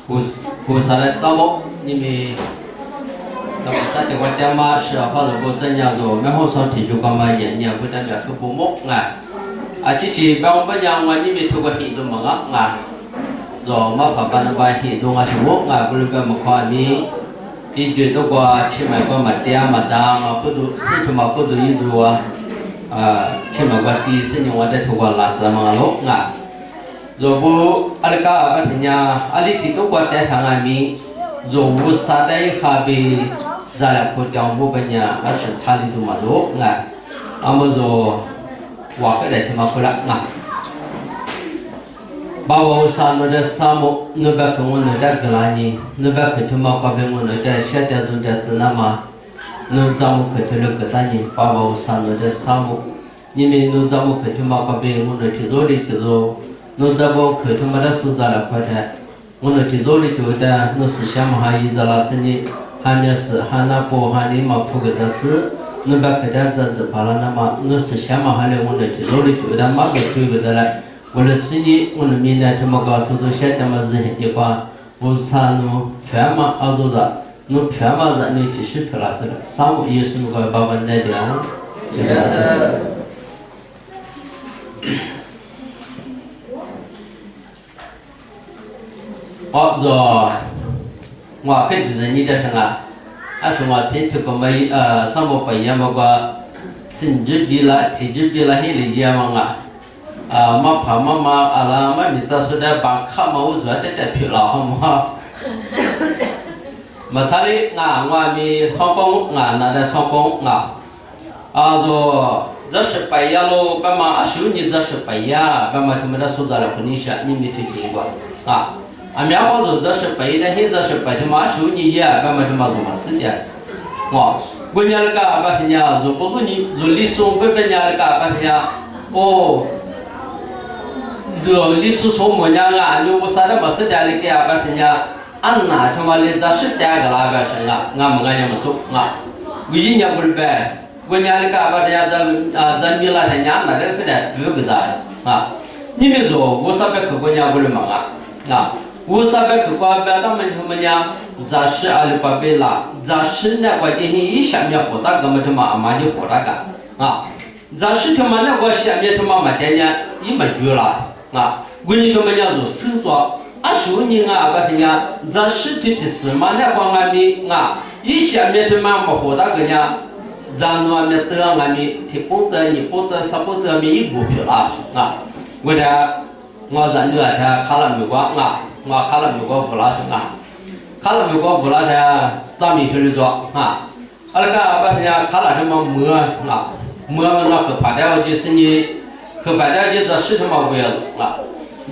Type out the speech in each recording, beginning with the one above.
菩萨的沙漠，你们那菩萨的话讲嘛是啊，或者不怎样做，然后说提出干嘛人家不代表是不木啊，只是帮不样话你们通过很多嘛啊，做嘛怕把那把很多啊什么啊，不是干嘛夸你，你觉得话起码个嘛点嘛打嘛不都是嘛不都一路啊。起码个第四年我在通过拉萨嘛咯啊，如果阿拉个阿爸听呀，阿里提到过在上阿米，如果啥的哈比咱俩不讲不本呀，阿是差里头嘛咯啊，阿么就我个在他妈不啦啊，把我啥那的沙漠那边跟我那点个啦呢，那边跟他妈那边我那点小点钟点子那么。侬咱们可听了个单人，把我上了的沙漠，因为侬咱们可听嘛，把别我那去做的去做，侬咱们可听嘛的素质了快点，我那去做的就的，侬思想嘛还一直啦是你，还没是还那不还你嘛不个的事，侬把可点子子把了那么，侬思想嘛还来我那去做的就的嘛个追个的来，我那是你，我那明年他妈搞做做些他妈事情的话，我啥侬全嘛好多的。侬全嘛人你继续去了这个，上午也是那个把问题的啊。好，说我看就是你的什么，说我前头个没上午不一样，那个甚至比了，甚至比了很理解嘛嘛怕嘛阿拉嘛你这说的把看嘛我主要在疲劳好嘛。mà thấy ngà ngoài mi song công ngà là đây song công ngà rồi rất sự phải ya lo cái mà sử dụng rất sự phải ya cái mà chúng ta số giờ là phần như thế như thế gì vậy anh em có rồi rất sự phải đấy hiện rất sự phải thì mà sử dụng ya cái mà chúng ta dùng mà sử dụng bây giờ cả các nhà rồi có cái rồi lý số bây giờ cả các nhà rồi lý số số một nhà ngà như bữa sáng mà sử dụng cái các nhà anh na chúng ta lên ra sức trả cái là cái gì ngam ngay nhà masuk ví dụ như bây giờ cái apa dia dân milah thì nhà là cái đấy vừa cái nhưng bây giờ vô sao phải cái nhà bự mà vô sao phải cái qua bên đó mình không nhà ra sức alphabet là ra sức này cái gì ý xem nhà phổ ta cái mà đi phổ ta cả ra sức chúng ta này cái xem nhà chúng ta mà cái nhà ý mà vừa là bây giờ chúng ta nhà rồi sinh hoạt số những cái nhà giá trị thì sự mà nhà quan ngài mi ý xem như thế mà hồ ta cái nhà dân nó mi tự ngài mi thì bố tự sao bố tự mi ít bù phiền bây giờ ngài dân như thế khá là nhiều quá ngài khá là nhiều quá phụ lá khá là nhiều quá phụ lá thì ta mi chơi được cái nhà khá là thế mà mưa nó cứ phải đeo gì sinh nhị cứ phải đeo gì giá trị thế mà về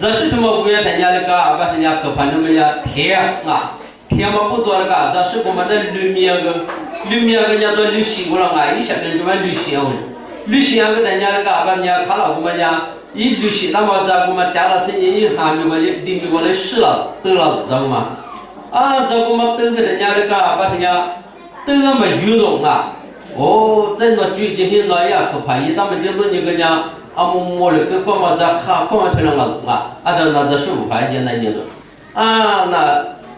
这是他们不要人家那个，把人家可反正人家天嘛不做那个，这是我们的旅面个人家做旅行过了一下面就买旅行个人家那个，把人家看了我们家一旅行那么在我们家了生意一还没过领过来试了得了知道吗？这我们得个人家那个，把人家得那么运动真的最近那样可怕，他们就说你个人。摸了个光嘛，在光嘛，成了这那这15块钱那年头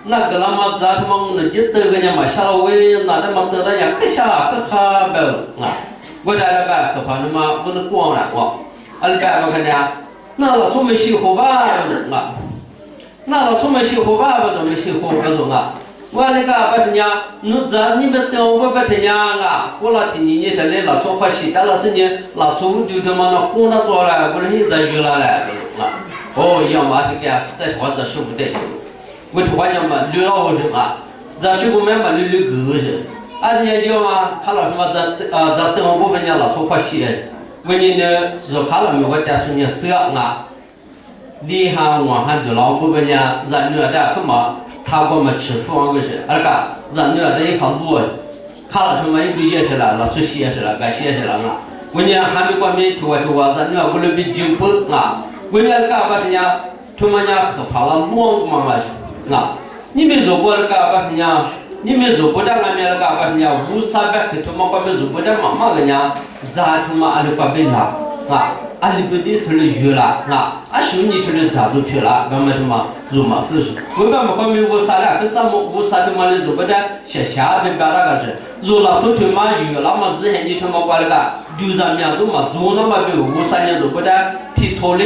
那个嘛，咱他妈那就得个人嘛，下了位那他妈得了人可下可哈呗我在那边可怕他妈不能光了那边我看见那老聪明小伙伴那老聪明小伙伴不都没小伙伴中我那个把人家，你们等我把人家过了几年才来老做发西单了，是呢，老做就他妈那工那做了，不是现在有了嘞，要么这个在说这是不对，我突然间嘛，溜了我是这是我们嘛溜狗是，人家叫嘛，看了什么这等我把人家老做发西，我呢是看了没我带出呢是你看我看就老不把人家人家的干嘛？他给我们吃饭个是，人家这一行路，看了他们一毕业去了，老师写去了，该写去了我呢还没关闭图人家我那边就不我呢把人家他们家可怕了乱嘛你们如果把人家，你们如果在外面把人家500-300克他们把人如果在妈妈人家，咱他妈把人家阿里不的出来学了手你出来咋做去了，干嘛什么做嘛事情？我干嘛光没我啥了，跟啥么我啥他妈的做不得，下的干那个是，做了做他妈学了嘛，之前你他妈过来个，就咱们都嘛做那么个我啥年做不得，提头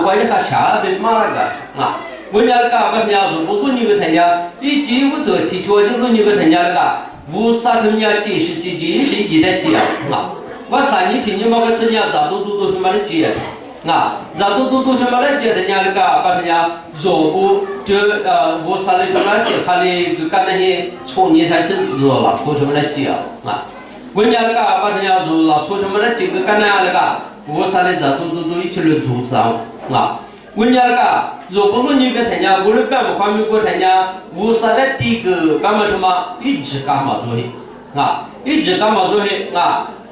过一下下的嘛那个我家个把人家做不做你个人家，一进屋头提条就做你个人家那个，我啥他妈解释一在讲我3年前你妈个人家咋都他妈的解。咋都他妈的解人家那个把人家做不就我啥的他妈解他的就干那些错你才是做了错他妈的解我家那个把人家做了错他妈的这个干那个我啥的咋都一起来做上我家那个做不你个人家我的干嘛方面过人家我啥的第一个干嘛什么一直干嘛做的一直干嘛做的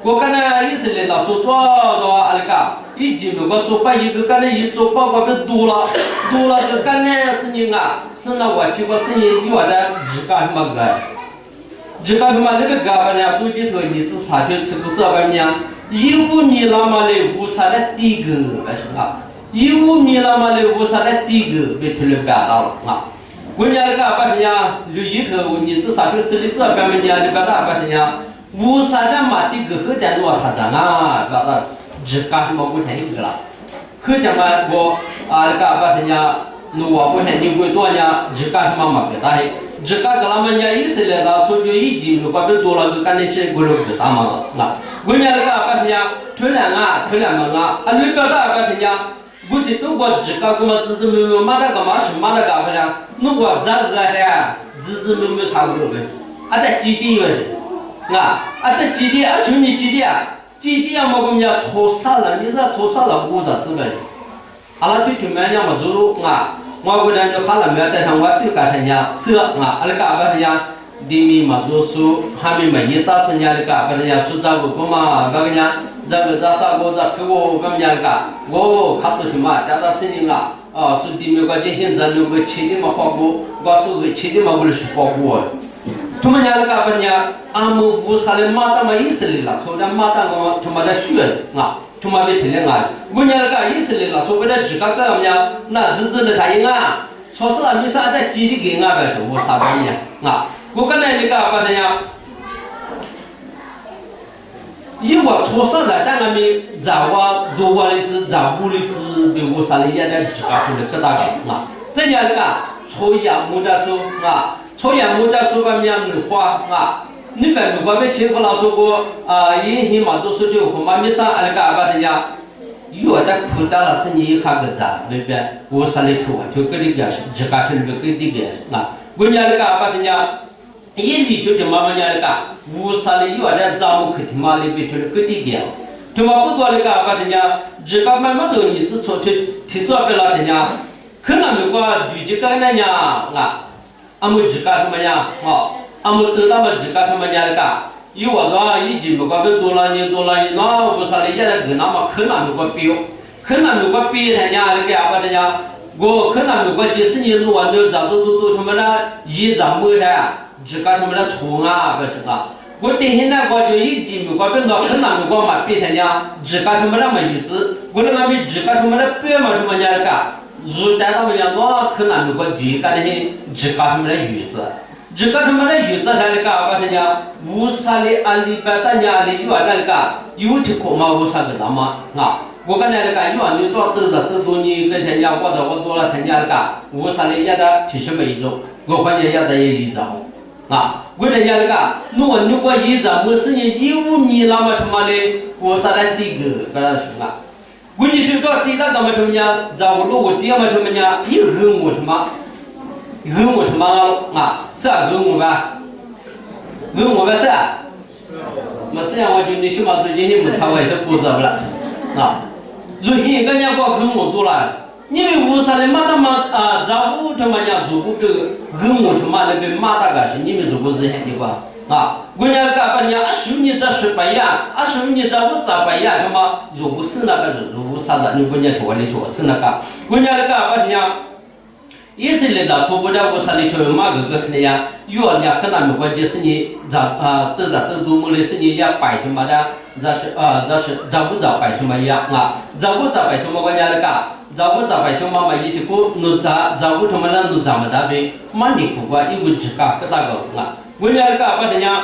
我刚才也是来了，做那个，一进那个做把一个刚才一做包括的多了，就刚才是你是那我结果是你有的日干什么个，日干什么那个干吧呢？不记头你只差就吃个这吧呢？15年了嘛嘞，无啥的第一个不是15年了嘛嘞，无啥的第一个被推了白到了我家那个把人家绿一头，你只差就吃的这边嘛呢？你把它把人家。无啥的嘛，这个后天多他讲搞到只干什么不成一个了。后天嘛，我干把人家我不成你会多呢，只干什么嘛给他只干个他们家意思来了，出去一斤如果别多了，就干那些锅炉给他嘛我家那个把人家推两嘛你表达把人家，我的都我只干个嘛，自没嘛那个嘛是嘛那个不然，如果这个呀，自没他个呗，在基地也是。这几天兄弟几天嘛，我们家初三了，你说初三了，我咋知道？那对对面家嘛，走路我个人就看了没在上，我对干人家是那个把人家里面嘛做书，还没嘛一打算家那个把人家书咋个嘛，把人家这个咋啥个咋推我们家那个，我看到什么，加到心里书里面个这些人如果吃的嘛花过，我说个吃的嘛不是花过。他们家那个把人家们不啥的马达嘛意思来了，从那马达他妈的学他妈的听了我家那个意思来了，从不得自个个人家那日子的他应说是了，你啥在基地给不是我啥玩意我刚才那个把人家，我初三的，但俺们在我多我的子，在屋里子的我啥的也在自个出来个大个这家那个初一没得说抽烟没得说把面能花你们如果被欺负了说过因为嘛就是就和嘛没上那个把人家有的苦的了是你看个咋对不对？我啥的苦就给你个是自个去那个给你个我家那个把人家一里头的妈妈家那个我啥的有的咱们去他妈的别去给你个他妈不多那个把人家自个慢慢都你只从提早给了人家可能如果对这个那样俺们自个他们家俺们得到了自个他们家那个有我说已经不管多了你那我啥的也在跟那么可能如果比人家那个把人家我可能如果几十年我都找都他们那一张没的自个他们那冲不是我对现在我就已经不管那可能如果嘛比人家自个他们那么日子我那边自个他们那别嘛他们家那个如带他们家多可能如果就干那些自个他们的日子这个他们的日子上那个把人家无啥的安利把大家的有那个有去过嘛无啥个那么我刚才那个有你多多你跟人家或者我多了人家那个无啥的也得提什么一种我感觉也得一张我人家那个如果一张我是你15年那么他妈的无啥的第一个不是我你这个第那个么什么呀在我路我第么什么呀一个我他妈是我吧是没事我就你起码最近没差我也都不知道了如今人家过我多了因为我啥的马达嘛在屋他妈家做不这个我他妈那边马达个是你们做不是很的话我家那个把人家20年在18年20年在我18年他妈做不是那个做不啥的你我家做的做是那个我家那个把人家也是来到初步的我啥里头马个那样，有两个那么关键是你都多么的是你要摆什么的，这是找不着摆什么样啊，找不着摆什么关键那个，找不着摆什么嘛，一点个弄找不什么的弄怎么的呗，蛮离谱个，一个只个个那个啊，关键那个把人家，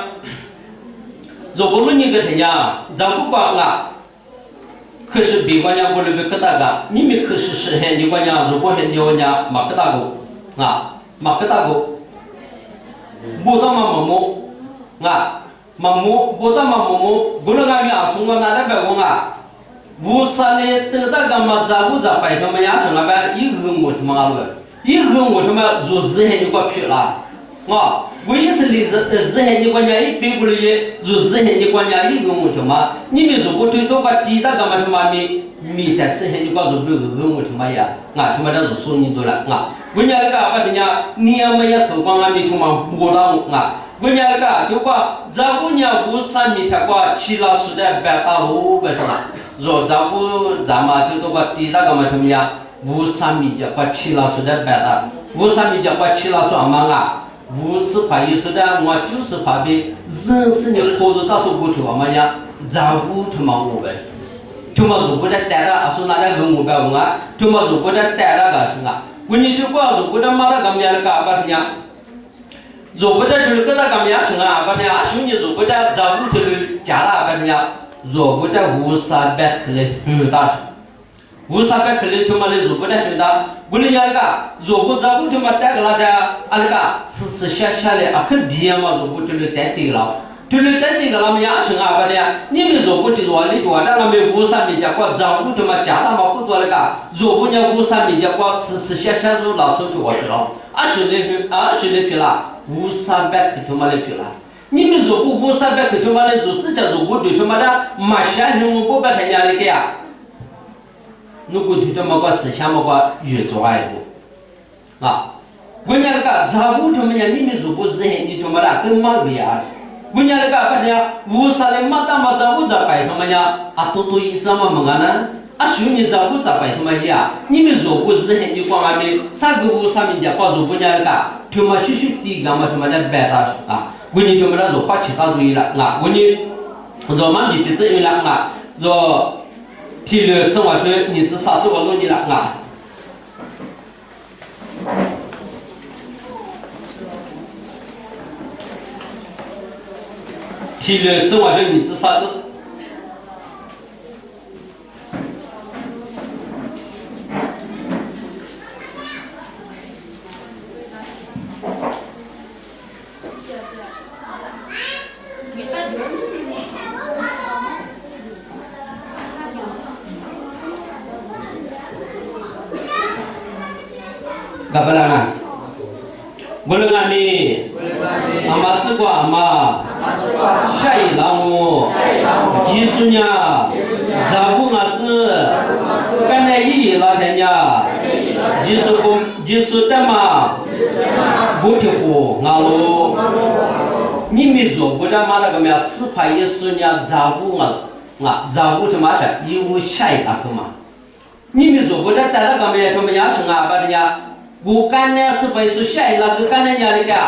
如果你个人家找不光啊。可是别个家过来别个大个，你们可是是很你个家如果很你个家马个大个啊，马个大个，不到嘛么啊，么不到嘛么，过来个咪啊，送个那来白个啊，无啥嘞得大个嘛，咋不咋白他们家生个白，一个我他妈了，一个我他妈做事很你个皮了，啊。我也是你日黑你管家一边过来也，如日黑你管家一个我他妈，你们如果对多个地大干嘛他妈咪在日黑你搞如不如我他妈呀，啊他妈的如说你多了啊，我家那个把人家你要么也投光啊咪他妈不让啊，我家那个就话咱们家无啥咪他个其他时代白大路个是嘛，若咱们就多个地大干嘛他们呀，无啥咪叫个其他时代白大，无啥咪叫个其他说嘛啊。50%有时的，我90%的人是你活着到时候过头嘛呀，照顾他妈我呗，他妈如果在带了，说那点人我呗我啊，他妈如果在带了个是啊，我你就光如果在马达干面那个把人家，如果在就是个那干面是啊，把人家兄弟如果在照顾头家了把人家，如果在50%可能很大事。50%可能他妈的如果在很大，我们家那个如果照顾他妈带个那个那个是下来啊，可别嘛，如果就是带对了，就是带对个那么养生啊，把的，你们如果就是话你多的那么50%米家过照顾他妈家那么不多那个，如果你50%米家过是下入老出去我去了，20的去了，50%可他妈的去了。你们如果50%可他妈的做自家如果对他妈的马下你们不把他家里给呀？如果对他们个思想么个越做爱不，啊，我家那个照顾他们家，你们如果是你他妈的跟马个样，我家那个把人家50的马大马照顾着摆他们家，啊多一怎么么呢？啊兄弟照顾着摆他们家，你们如果是你光俺们3个50米家，把如果家那个他们学地干嘛他们家摆大啊，我你他们那做发起大主意了，啊，我你做嘛你这样了啊，做。提了这我说你至少这个东西了啊，提了这我说你至少这。apa lah? Boleh kami, amat sekuat amat, syai lamu, jisunya, zabu ngasih, kena ini lah hanya, jisu tema, butiku ngalu, ni mizo, budak mana kami supaya jisunya zabu zabu tu macam, ibu syai aku mah. Ni mizo, budak tak ada kami tu macam sengaja bukannya supaya susah lah, bukannya nyari ke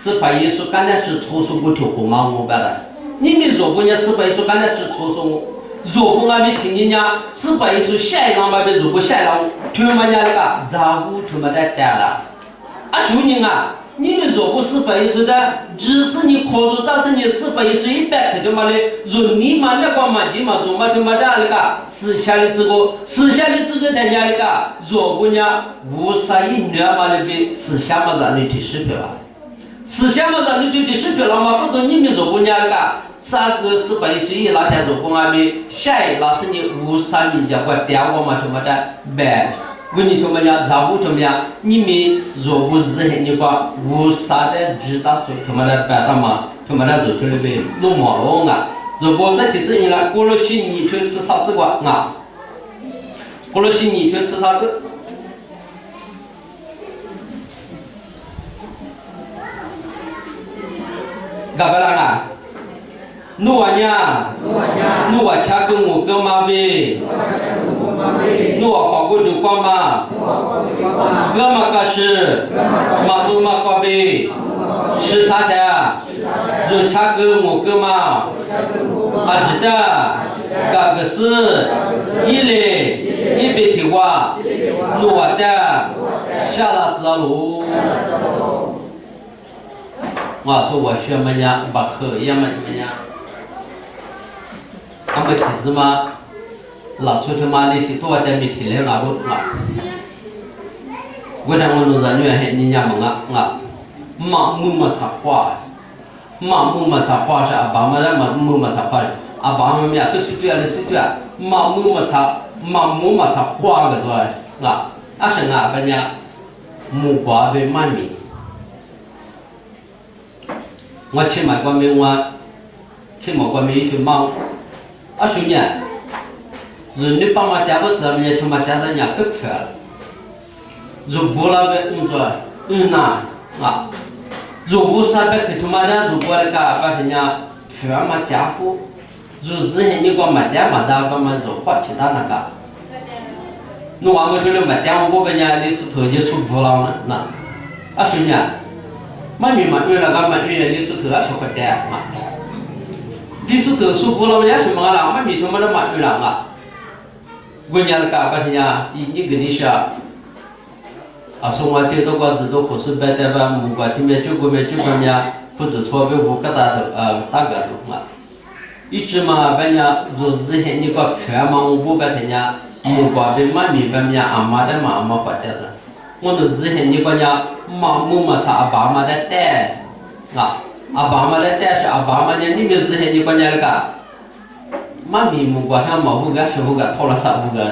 supaya sukannya susah betul kumau berat. Ni zobunya supaya sukannya susah, zobu kami tingginya supaya susah lah, tapi zobu susah lah, cuma nyari ke jauh cuma dah tiada. Asyik你如果是白说的，只是你考入，但是你是白说100块的嘛嘞，如你嘛那个嘛就嘛做嘛就嘛的那个，私下的这个人家那个，如果呢51年嘛那边私下嘛让你提10票了，私下嘛让你提10票了嘛，不说你们如果呢那个3个是白说那天如果俺们下一那是你53名家管电话嘛就嘛的白。问你怎么样？照顾怎么样？你们若不是你个无啥的知道谁他妈的办他妈他妈的做出来呗，弄毛了啊！如果这就是你了，过了些年就吃啥子个啊？过了些年就吃啥子？干不啦啦？努啊呀，努啊吃跟我跟妈呗。诺考过的光嘛，哥嘛个是，马不嘛个呗，是啥的？就查个我哥嘛，知道，嘎个是，一类一百提话，诺的，下了之路。我说我学么呀，把课也么呀，俺们其实嘛。老出他妈的去多点没体力拿不拿？我讲我弄人员很人家忙啊，马木嘛插花，马木嘛插花是阿爸妈的马木嘛插花，阿爸妈咪啊，都是这样的是这样，马木嘛插花个是吧？阿是啊，人家木瓜被满米，我去买过没我，去买过没就忙，阿兄弟。人家帮忙家不知道么他妈家人家不缺了，如果那个那如果啥个他妈的如果那个把人家缺嘛家伙，如之前你讲买点嘛的把嘛做花其他那个，你话我这里买点我把人家历史头就舒服了那，兄弟，买米那个买米历史头啊是快点嘛，历史头舒服了人家什么了，买米他妈的买米了嘛。我家那个把人家一个你说，说我听到过知道可是白带吧，木瓜听没就过没呀，不知错别我个大头大个头嘛，一直嘛把人家做之前你个全嘛我把人家木瓜的买米把人家阿妈的嘛阿妈发的了，我都之前你个人家木嘛查阿爸妈的带，阿爸妈的带是阿爸妈的，你们之前你个人那个。妈咪木瓜上毛不个是不个掏了啥不个，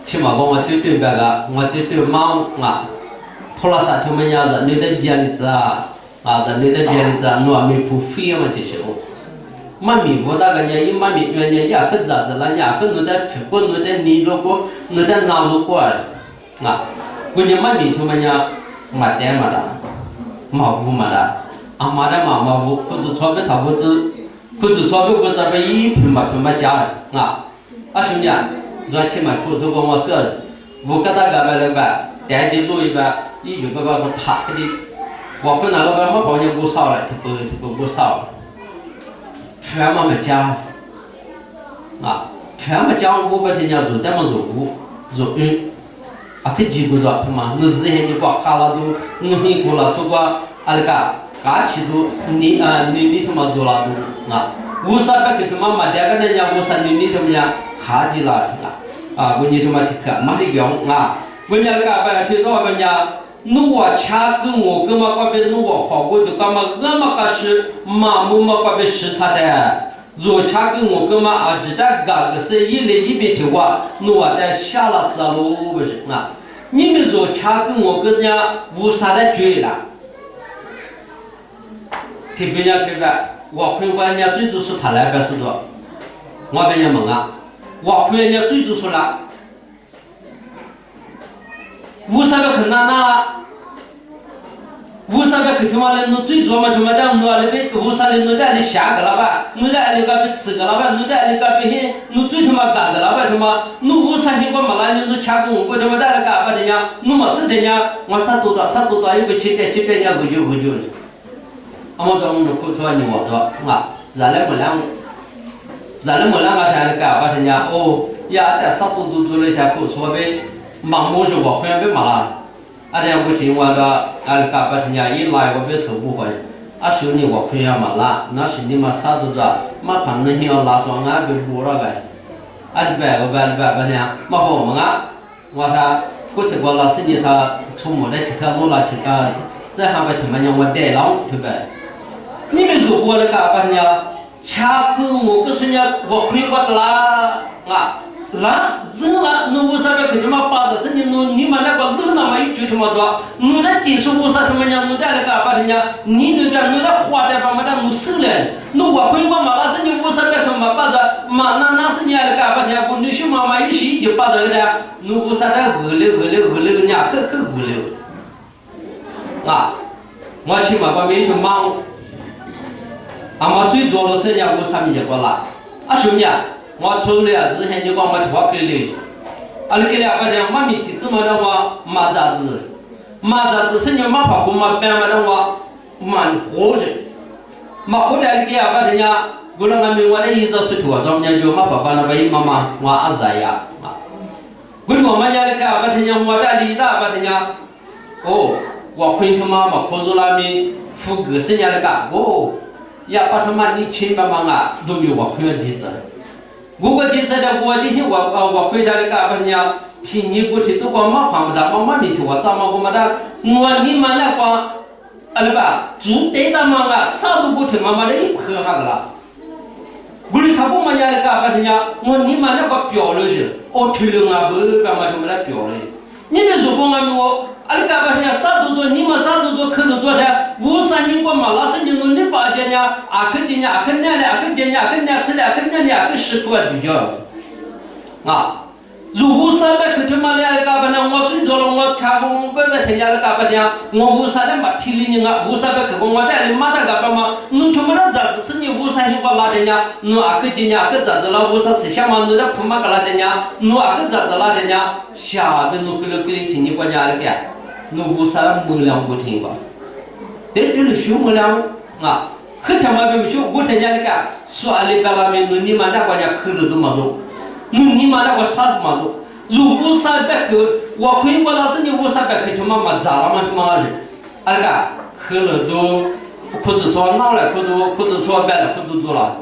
起码我对白个，我对猫掏了啥他们家人类的边子人类的边子我没不费嘛这些哦，妈咪我那个人一妈咪原来也很咋子了，也很弄的皮肤弄的泥路过，弄的哪路过我家妈咪他们家没得嘛的，毛不嘛的，阿妈的妈不不是错别他不知。不知错别不这边一平嘛家兄弟，昨天嘛不是跟我说，我给他干嘛了吧？带进路一般，一有个塔的，我不那个办法帮你不少了，不少，全嘛没家，全嘛家我把人家做这么做去几个做他妈，那之前就把卡拉都，我很过了，做过那个。嘎起都是你他妈做了都乌沙个他妈妈家个人家乌沙你他妈家哈几了我你他妈去看妈的用我家个把听到人家努我掐跟我跟嘛个别努我好过就干嘛俺嘛个是马木嘛个别视察的，如掐跟我跟嘛知道嘎个是一来一边听话，努我在下了之后不是你们如掐跟我跟人家乌沙的追了。听别人听呗，我看人家最初是他来边说的，我跟人家问我看人家最初说了，为啥个看为啥个看他妈的弄最初嘛他妈的弄那边为啥的弄在那里下个了吧，弄在那里个边吃个了吧，弄在那里个边弄最他妈干个了吧他妈，弄为啥你我嘛那你弄吃个我他妈在那个把人家弄么事的呀，我啥多有个七百人家回去。我们说我们口出来你我说咱来不两个天干把人家呀在啥都做了一下口出来呗，忙么是我朋友被骂了，这样不行我的干把人家一来我别头不回，说你我朋友嘛啦，那是你们啥都做，嘛反正要拉装被补了个，白把人家嘛不我们我他过去过了是你他出门的其他路了其他，这还被他们让我带浪对呗。你们说我那个把人家掐跟我可是人家我亏过啦人了，你为啥个他妈把的是你们那个人那么一句他妈说，你那技术为啥他妈讲你在那个把人家你那花的把嘛的你收了，你我亏过嘛那是你为啥个他妈把这嘛那是你那个把人家你说妈妈有些就把这个的，你为啥个喝了人家可喝了我起码把没去忙。俺们最主要的是人家为啥没结果了？兄弟，我从来之前就讲我脱给了，阿里给了个讲妈咪提子嘛的我马扎子是你马跑过马边嘛的我蛮活着，马活着给阿个讲，过了俺们我的意思是脱，咱们就马跑过那边妈妈我阿仔呀，过了我们家的给阿个讲我的里的阿个讲，哦，我回他妈嘛，可是那边副歌是伢的个哦。也把他妈你亲爸妈啊都没有我回来地址，我个地址的我今天我回家的干啥呢？听你过去都光马看不到，我没听我咋么我没得？我你妈那个，那吧，住对的嘛啊，啥都不听妈妈的一拍下个了。我哩他不嘛家的干啥呢？我你妈那个表了是，我推了啊不干嘛就没得表了。你那说不俺我。阿里干巴呢？啥都做，你们啥都做，可都做的。无啥人过嘛？那是你们的八件呢？阿克今年，阿克年的，阿克今年，阿克年吃的，阿克年的，阿克10块比较。啊，如果啥的可他妈的阿里干巴呢？我最做了，我查过我在参加了干巴的，我无啥的没体力呢啊，无啥的可我在里马达干巴嘛？你他妈的咋子是你无啥人过拉的呢？你阿克今年阿克咋子了？无啥思想嘛？你在铺马个拉的呢？你阿克咋子拉的呢？下边你给了听你国家的干。你无啥模量不听吧？这就是修模量啊！可他妈别修，我参加那个说阿里巴巴面，你妈那国家去了都没多，你妈那个啥都没多。如无啥别去，我可以我老是你无啥别去，他妈没咋了嘛，他妈是，那个去了都裤子穿哪了，裤子穿白了，裤子做了。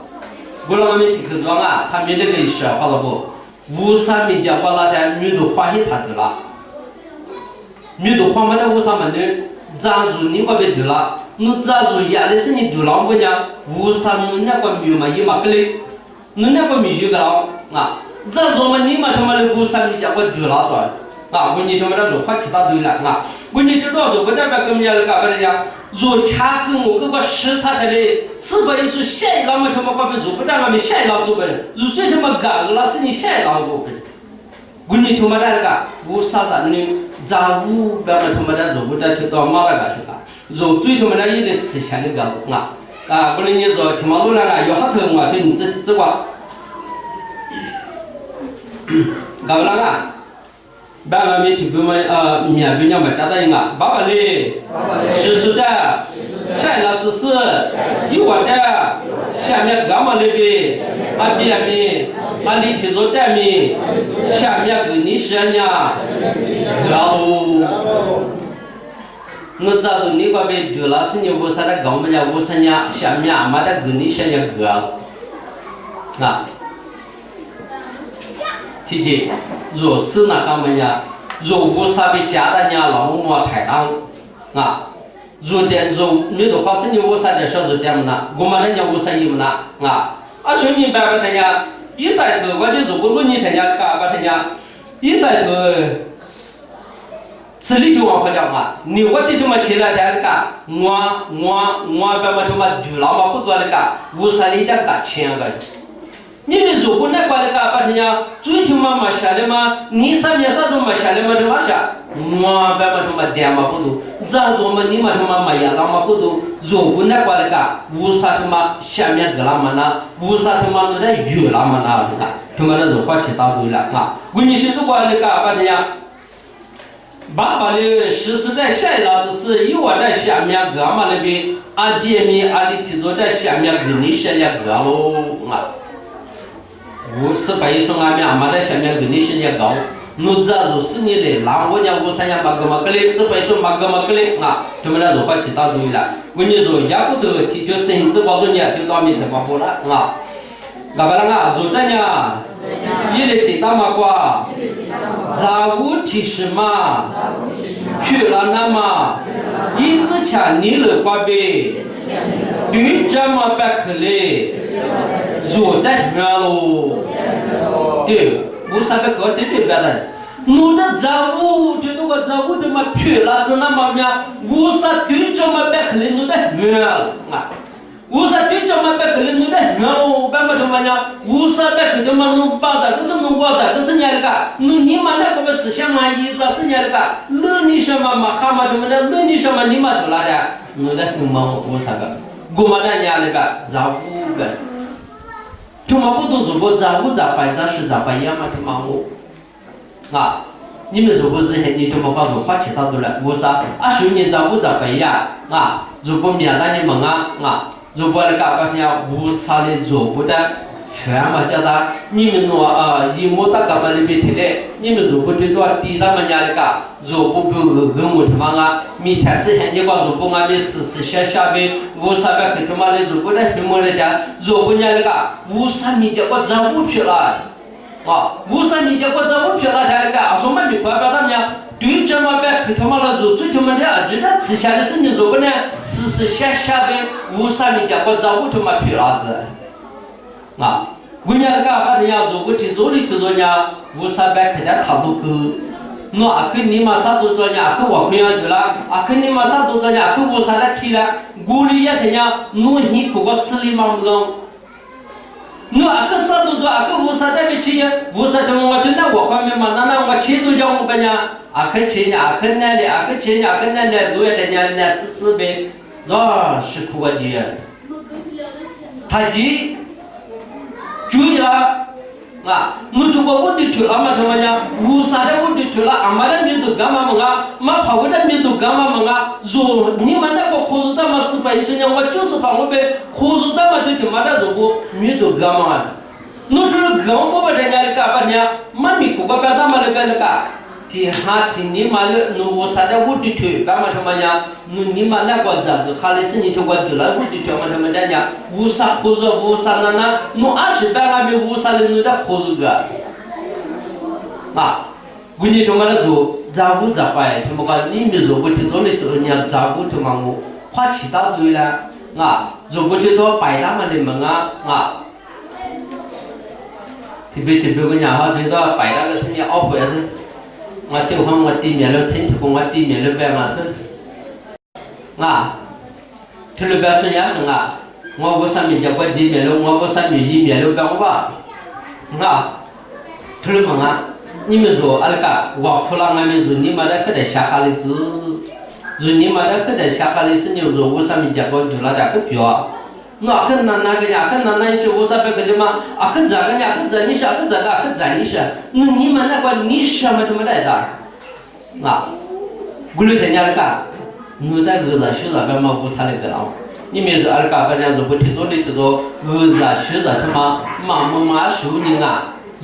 我那个面去做啊，他们那个是好了不？无啥没讲我那天女都欢喜他去了。你都慌不得为啥么呢？假如你那边对了，你假如压力是你对了，我讲为啥你那个米嘛也嘛个嘞？你那个米就个了啊？假如嘛你嘛他妈的为啥米家我对了做啊？我你他妈的做快其他对了啊？我你知道做我那边跟人家那个人家做查跟我这个视察的嘞，是不是下一浪嘛他妈那边做不到那边下一浪做不了？如最他妈干了是你下一浪做不了？我你他妈的那个为啥子呢？家务别个他妈的做不得，去到马那个去了，做对他妈的也得吃钱的个啊！不然你做他妈路那个有好多嘛，对你自己个，搞那个，别个没听过嘛面对人们家的人啊，爸爸嘞，实的，晒了只是，有我的，下面干嘛那边，啊边边。俺里去做店面，下面给你说呢，然后我咋都你那边对了，是你为啥的搞么家为啥呢？下面俺妈的给你说呢哥，啊，提起若是那干么呢？若为啥被家的呢？老母太当啊？若你的话是你为啥的小子店么呢？我们人家为啥有么呢？啊，兄弟白不他呢？一赛头，我就如果你参加干吧参加，一赛头，这里就往回讲啊，你我这他妈起来的个，我别么他妈就那么不做那个，无啥里的个钱个，你的如果那块的个吧参加，最他妈嘛下来嘛，你啥面啥都没下来嘛就往下，我别么他妈点嘛不多，咋说嘛你嘛他妈没呀那么不多。如果那块的个，为啥他妈下面个那么呢？为啥他妈都在有那么呢？是吧？他妈那种话题打对了啊！我你这个那个把人家，爸爸的实实在在了，只是有我在下面个嘛那边，俺爹们俺的提着在下面给你写那个喽啊！50块一说俺们俺妈在下面给你写那个。你假如是你的，那我讲我三年嘛个嘞，10块说嘛个嘞啊，他们那种话题打对了。我跟你说，要不就提就成这包多年就到面头嘛好了啊。那个啊，做的呢，一来知道嘛瓜，杂物提示嘛，去了那么，一直抢你了瓜呗，对着嘛别去嘞，做的远喽，对。为啥个搞对别的？我的杂物就那个杂物他妈缺了，是那么样？为啥对着嘛别可能弄得远啊？为啥对着嘛别可能弄得远哦？干嘛他妈样？为啥别可能嘛弄包子？这是弄包子，这是伢那个，你妈那个思想嘛，意思是伢那个，那你什么嘛？蛤蟆他妈的，那你什么你妈都来的？弄得弄嘛为啥个？我们那伢那个杂物个。他妈不都是不咋五咋百咋十咋百样嘛？他妈我啊，你们如果是你他妈把我花其他都来，我啥20年咋五咋百样啊？如果面那你们啊，如果那个把人家无啥的做不得。全嘛叫他，你们诺一摸到干嘛里边去嘞？你们如果对多地那么家那个，如果不跟我他妈啊，明天是现在个如果俺们下边50边去他妈的，如果那什么来着？如果人家那个50米就我挣不去了，啊，50米就我挣不去了，他那个说嘛你不要他们家。对这么边去他妈的做最他妈的儿子那吃下的是你如果呢下边50米就我挣不他妈去了子。啊，我家个把人家如果去做的制作呢，50块肯定差不多。那阿克你妈啥都做呢？阿克我朋友去了，阿克你妈啥都做呢？阿克50来提了，我里也听呢，弄你可我死里忙不弄。那阿克啥都做，阿克50在没去呢，50他妈我真的我方面嘛，那我去都叫我办呢，阿克去呢，阿克奶的，阿克去呢，阿克奶的，都要在呢，那自呗，那是苦个的。他的。注意啦，啊，我这个我的去了嘛，什么呢？50的我的去了，俺们的民族干嘛嘛？马跑过的民族干嘛嘛？说你们那个科主的嘛400一年，我就是把我们科主的嘛就他妈的如果民族干嘛？我这个干我把人家的干嘛呢？妈咪不管干他妈的干那个。ที่หาที่นี่มาเลยนูสาดวุฒิถุยก็มาทำไมเนี่ยนูนี่มาแล้วก็จะดูขาลิสนี่ทุกวันดูแลวุฒิถุยมาทำไมเนี่ยวุฒิโคจรวุฒินั่นนะนูอาชีพแบบว่ามีวุฒิเลยนูได้โคจรกันอ่ะวันนี้ทำไมเราดูจ้าวุฒิไปทำไมกันนี่มีวุฒิตัวนี้ตัวนี้จ้าวุฒิมั่งข้าชิดาดูแลอ่ะวุฒิตัวไปแล้วมันเลยมั่งอ่ะที่เป็นกันเนี่ยฮะที่ตัวไปแล้วก็สิ่งนี้เอาไป我对方我对面了，亲戚公我对面了白嘛是，听了白说也是我不上面叫我对面了，我不上面一面了白我吧，听了嘛你们说那个我哭了，俺们说你们那可得下下的字，说你们那可得下下的是你说我上面叫我就那点个标。那跟那个呀，跟那一些50块的嘛，跟这个呀，跟这你说，跟这个，跟这你说，你们那个你什么他妈来的？我那天那个，我那个子学着干嘛50来个了？你们说那个把人家不听说的这个学着他妈妈收你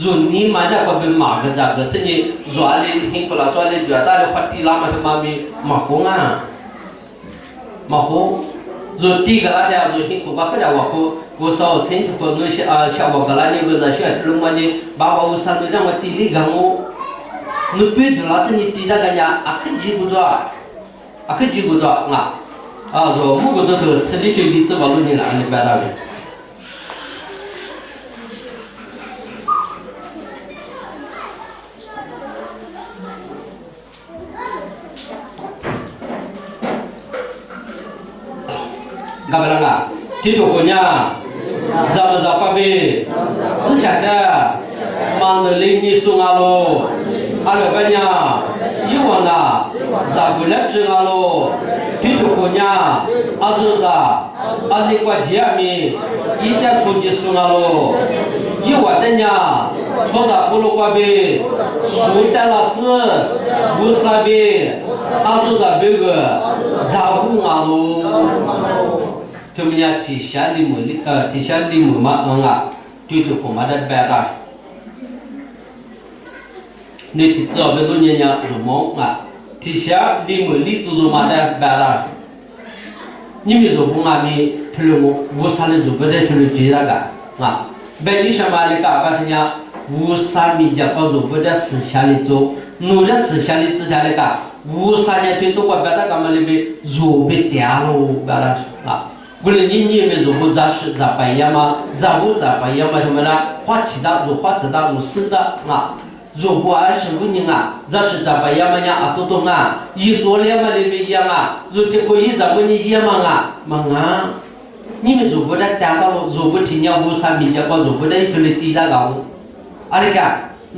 说你们那个被骂个这个是你说的很苦了，说的觉得的话地那么他妈没骂红骂红。说第一个那家说辛苦，把个家我少亲戚我那些小我个那你个在学生我呢，爸爸我上头让我地里干我别的那是你地那个家可记不着，可记不着说我个都吃的就你怎么弄你了，你别打呗。干嘛啦？提出过呢？咋不咋个呗？之前的忙的累你送喽，那个呢？一万咋不来吃喽？提出过呢？就是那个姐妹一天出去送喽，1万的呢？从那葫芦瓜呗，苏丹老师50呗，就是那个咋不喽？他们家提下的嘛对着恐怕的白的，你提只要被多年入梦提下的都是嘛的白的，你们说不俺们推了50的就不得推了几那个白你什么的干把人家50米家搞就不得私下里做，弄着私下里之前那个50年推多过白的干嘛里边肉被掉了白的为了你们如果咋办呀嘛？咋办呀嘛？什么呢？花其他花其他是的如果25年这是咋办呀嘛呀？都懂一做2嘛里面一如这个一怎么你一嘛你们如果在达到了，如果听见50米这个如果在一分的地那个，那个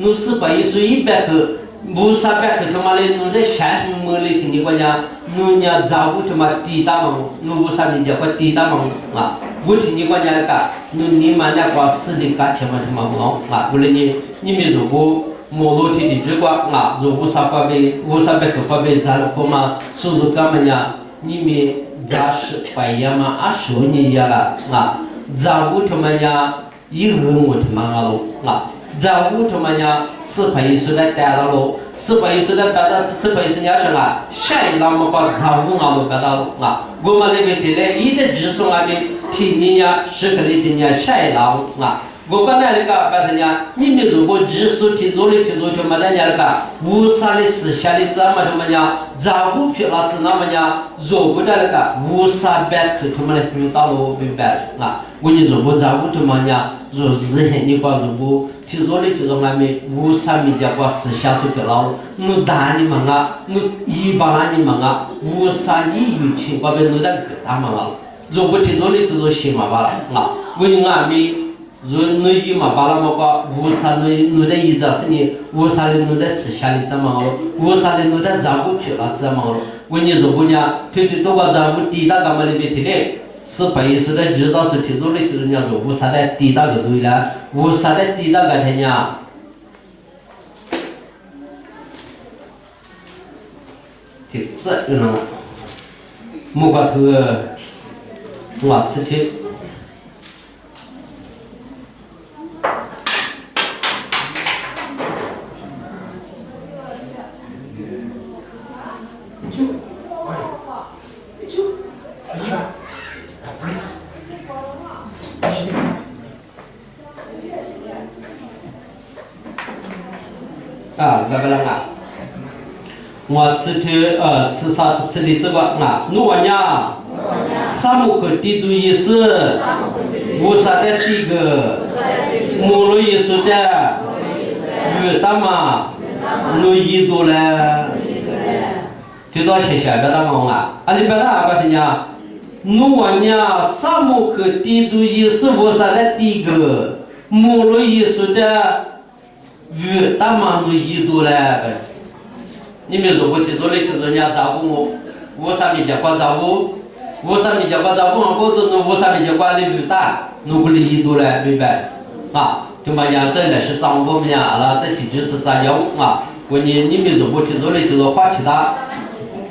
50把100个 musa pe to male nu de sha mo le ti ni kwa nya nu nya za bu to ma ti da ma nu musa mi ja kwa ti da ma nga bu ti ni kwa nya ka nu ni ma nya kwa si de ka che ma ma mo nga bu le ni mi zo bu mo lo ti di zhe kwa nga zo bu sa kwa be wo sa be kwa be za lo ko ma su zo ka ma nya ni mi za shi pa ya ma a shu ni ya la nga za bu to ma nya yi hu mo to ma lo nga za bu to ma nya四倍数的带到喽，4倍数的白的是4倍数要什么？谁那么把财务那么白到啊？我们那边的嘞，一的指数那边提你呀，是个的的呀，谁那啊？我刚才那个白的呀，你们如果指数提做就没得那个无啥的事下的怎么什么呀？财务票那子那么呀，做不得那个无啥白头他们来不到喽，明白啊？我你如果财务他们呀，做日黑你讲如果。其实嘞，就是俺们无啥米家瓜是下手的老，我打你们啊，我一把你们啊，无啥你有钱，我们都在给他们啊。如果听说嘞，就是些嘛罢了啊。我俺们如你一嘛罢了么个，无啥你的一张是你，无啥的你的是下的怎么了？无啥的你的账户票了怎么了？我你如果呢，推多个账户抵达干嘛里边去嘞？是白说的，知道是提出的，就是人家说无啥的抵达个对了，无啥的抵达个天呀，的这个莫个头我吃去。这个人啊，我吃的这个啊，我呀，沙漠和地图也是，无啥的这个，马路也是的，越大嘛，路一多嘞，听到谢谢别的忙啊，你别的不是呀，我呀，沙漠和地图也是无啥的这个，马路也是的。越大嘛都一多嘞，你们如果去做的就是人家照顾我啥米家管照顾，我啥米家管照顾，我是我啥米家管的越大，如果的一多嘞，明白？啊，就嘛样这来是掌握不呀了，这地址是咋样啊？我你们如果去做的就是花其他，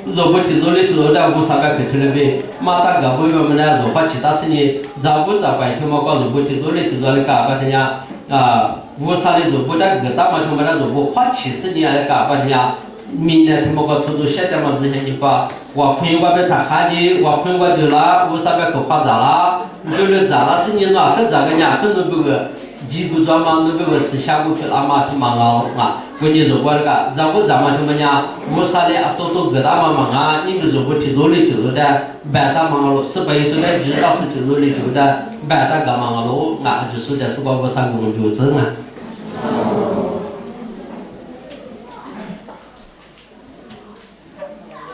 如果去做的就是在我啥个去去那边，马大个为我们呢，如花其他事情，照顾照白天嘛，搞如果去做的就是那个把人家啊。无啥的做不得，个大嘛他们那做不花气势你来干吧？人家明年他们个出现在嘛之前你把我朋友我被他看的，我朋友我就啦，无啥被可花咋啦？就是咋啦？是你哪个咋个呀？可能不个几个专嘛，那个是下过去了嘛，他忙啊。关键如果那个咋不咋嘛他们呀？无啥的啊，都个大嘛忙啊！你们如果去做的就是的，白大忙了，18岁的知道是去做的就是的，白大干忙了，啊，就是的是我无啥工作证啊。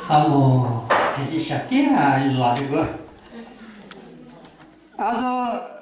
沙漠，这些小店啊，有啥这个？他说。